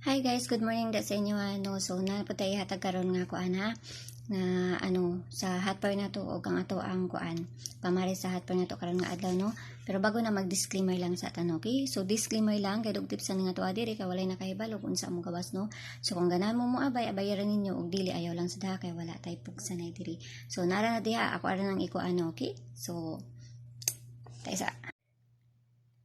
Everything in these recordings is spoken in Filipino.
Hi guys, good morning da sa inyo So naputay hatag karon nga kuan ha nga sa hotbar na to og ang ato ang kuan pamari sa hotbar na to karon nga adlaw no. Pero bago na mag-disclaimer lang sa tan, okay? So disclaimer lang kay dugtip sa nga to adiri kay walay nakahibalo kung sa among gawas no. So kung ganahan mo abayaran ninyo og dili ayaw lang sa daha kay wala tay pugsanay diri. So nara na diha ako ara nang iko okay? So taisa.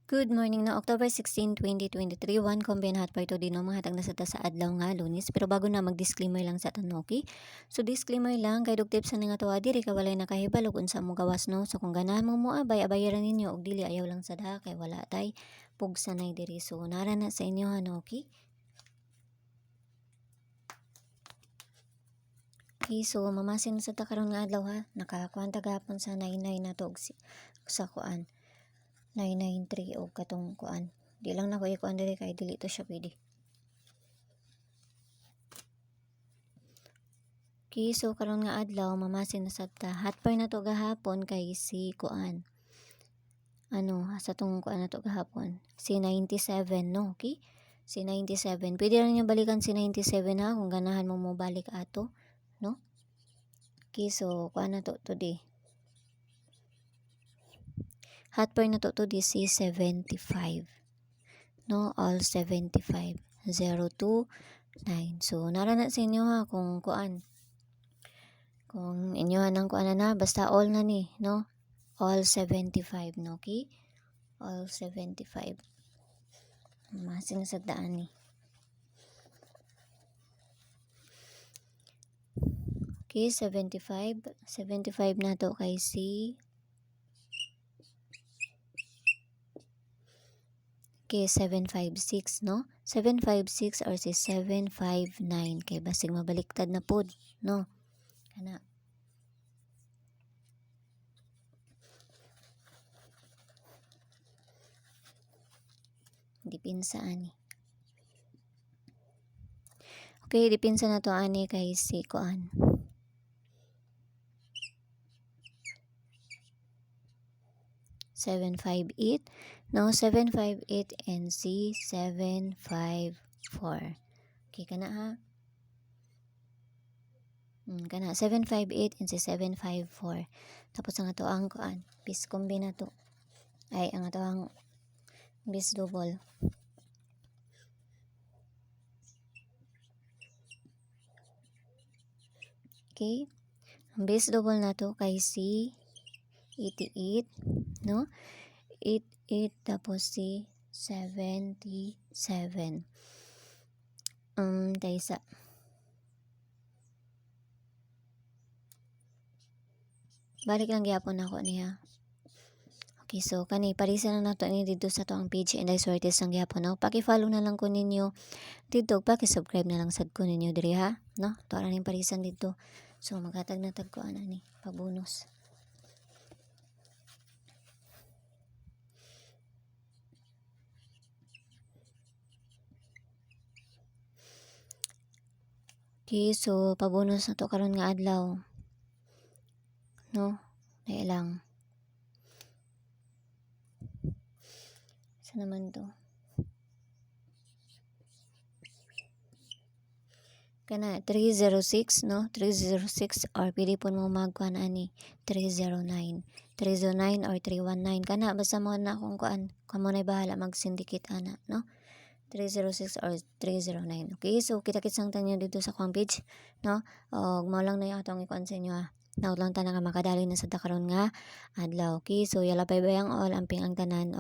Good morning na October 16, 2023. One combine hot par to din no mga hatag na sa adlaw nga Lunes. Pero bago na mag-disclaimer lang sa tanoki. So disclaimer lang kay dugtip sa nga tuwa diri kay walay nakahibalo kun sa mo gawas no. So kung ganahan mo abayaran ninyo og dili ayaw lang sa daha kay wala tay pugsanay diri. So nara na sa inyo okay? Okay, so mamasin sa ta karon nga adlaw ha. Nakakuan ta gahapon sa 99 na to sa kuan. 993 o katong kuan. Di lang na ko ikuan diri kay dili to siya pwede. Okay, so karon nga adlaw mamasin na sa ta. Hotbar na to gahapon kay si kuan. Sa tong kuan na to gahapon. Si 97 no, okay? Si 97. Pwede lang niya balikan si 97 ha kung ganahan mo balik ato, no? Okay, so kuan na to today. Hotbar na to this is 75. No, all 75. 029. So, nara na sa inyo ha kung kuan. Kung inyo nang kuan na, basta all na ni, no? All 75, no? Okay? All 75. Masin sa daan ni. Okay, 75. 75 na to kay si okay, 756, no? 756 or si 759 kay basig mabaliktad na pod, no? Kana. Dipinsa ani. Okay, dipinsa na to ani kay si kuan. No, 758 and C 754. Okay, kana ha? Kana 758 and C 754. Tapos ang ato ang kuan, bis combine na to. Ay, ang ato ang bis double. Okay? Ang bis double na to kay C 88, no? 88 tapos si 77. Taysa. Balik lang gyapon ako niya. Okay, so kani parisa na nato ni dito sa to ang page and I sorted sang gyapon no. Paki-follow na lang ko ninyo dito, paki-subscribe na lang sad ko ninyo diri ha, no? To ra ning parisan dito. So maghatag na tag ko ni pabonus. Okay, so pabonus na to karon nga adlaw. No? Dahil lang. Saan naman to? Kana 306, no? 306 or pwede po mo magkuhan ani 309. 309 or 319. Kana basta mo na kung kuan. Kamo na bahala mag-syndicate ana, no? 306 or 309. Okay, so kita-kits lang tanyo dito sa kuang page, no? O mo lang na yung atong ikuan sa inyo ha. Naut lang ta na makadali na sa takaron nga adlaw. Okay, so yala bye-bye ang all amping ang tanan.